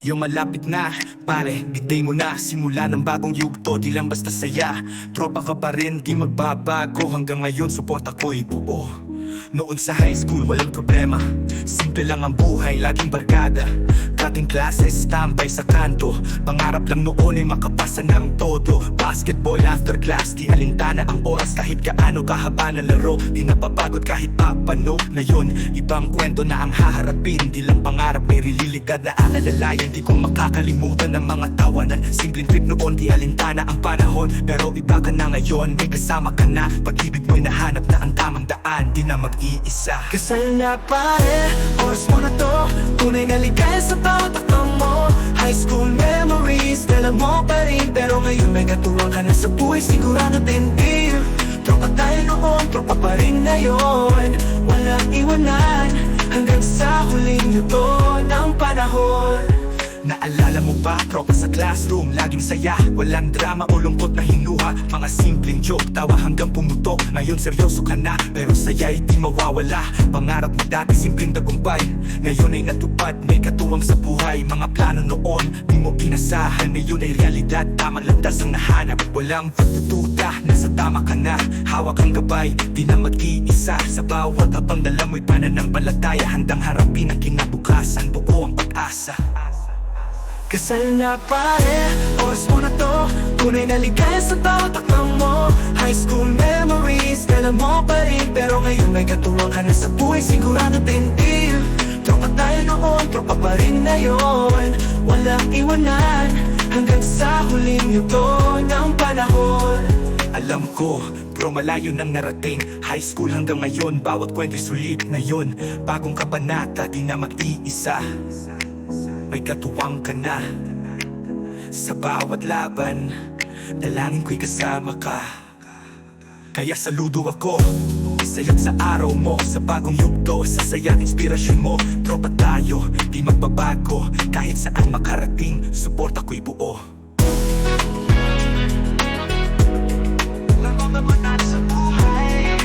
Yung malapit na, pare, bitay mo na. Simula ng bagong yugto, di lang basta saya. Tropa ka pa rin, di magbabago. Hanggang ngayon, support ako'y buo. Noon sa high school, walang problema. Simple lang ang buhay, laging barkada. Dating klase, standby sa kanto. Pangarap lang noon ay makapasa ng todo. Basketball after class, di alintana ang oras. Kahit kaano kahaba na laro, di napapagod kahit papano. Ngayon, ibang kwento na ang haharapin. Di lang pangarap, may rililigad na aalalayan. Di ko makakalimutan ng mga tawanan. Simpleng trip noon, di alintana ang panahon. Pero iba ka na ngayon, may kasama ka na. Pag-ibig mo'y nahanap na ang tamang daan, di na mag-iisa. Kasal na pare, oras mo na to. Tunay na ligaya sa bawat akong mo. High school memories, dala mo pa rin. Pero ngayon may katuwang ka na sa buhay, sigurado din deal. Tropa tayo noon, tropa pa rin ngayon. Walang iwanan, hanggang sa huling yuto ng panahon. Naalala mo ba, tropa sa classroom, laging saya. Walang drama o lungkot na hinuha. Mga simpleng joke, tawa hanggang pumutok. Ngayon seryoso ka na, pero saya'y di mawawala. Pangarap mo dati, simpleng tagumpay. Ngayon ay natupad, may katuwang sa buhay. Mga plano noon, di mo inasahan. Ngayon ay realidad, tamang landas ang nahanap. Walang pagtututa, nasa tama ka na. Hawak ang gabay, di na mag-iisa. Sa bawat habang dala mo'y pananampalataya. Handang harapin ang kinabukasan, buo ang pag-asa. Kasal na pare, oras mo na to. Tunay na ligaya sa bawat akong mo. High school memories, dala mo pa rin. Pero ngayon may katuwang ka na sa buhay, sigurado din deal. Tropa tayo noon, tropa pa rin ngayon. Walang iwanan, hanggang sa huling yuto ng panahon. Alam ko, bro, malayo nang narating. High school hanggang ngayon, bawat kwento sulit na yun. Bagong kabanata, di na mag-iisa. May katuwang ka na sa bawat laban. Dalangin ko'y kasama ka. Kaya saludo ako, isaya't sa araw mo. Sa bagong yugto, sa saya inspirasyon mo. Tropa tayo, di magbabago. Kahit saan makarating, support ako'y buo. Lamang naman natin sa buhay.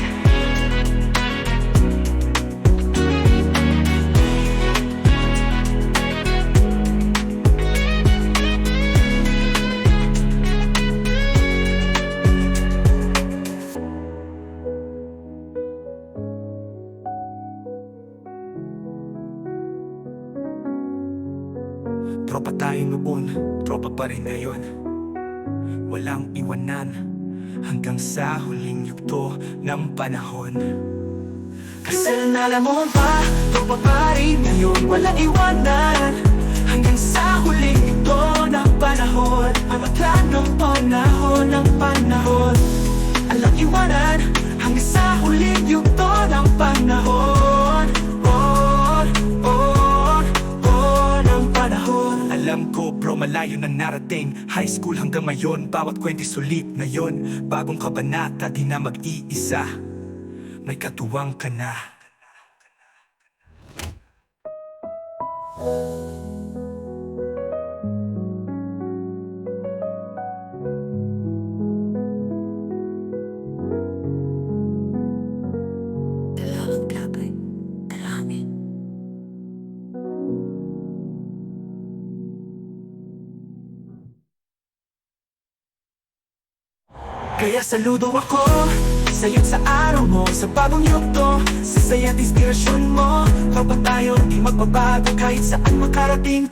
Tropa tayo noon, tropa pa rin ngayon. Walang iwanan, hanggang sa huling yugto ng panahon. Kasal na alam mo ba, tropa pa rin ngayon. Walang iwanan, hanggang sa huling yugto ng panahon. Amatlan ng panahon, ng panahon. Alang iwanan, hanggang sa huling yugto ng panahon. Alam ko bro, malayo na narating. High school hanggang ngayon, bawat kwento sulit na yun. Bagong kabanata, di na mag-iisa. May katuwang ka na. Kaya saludo ako sa'yo't sa araw mo. Sa bagong yugto, sa saya't inspirasyon mo. Tropa tayo, di magbabago kahit saan makarating.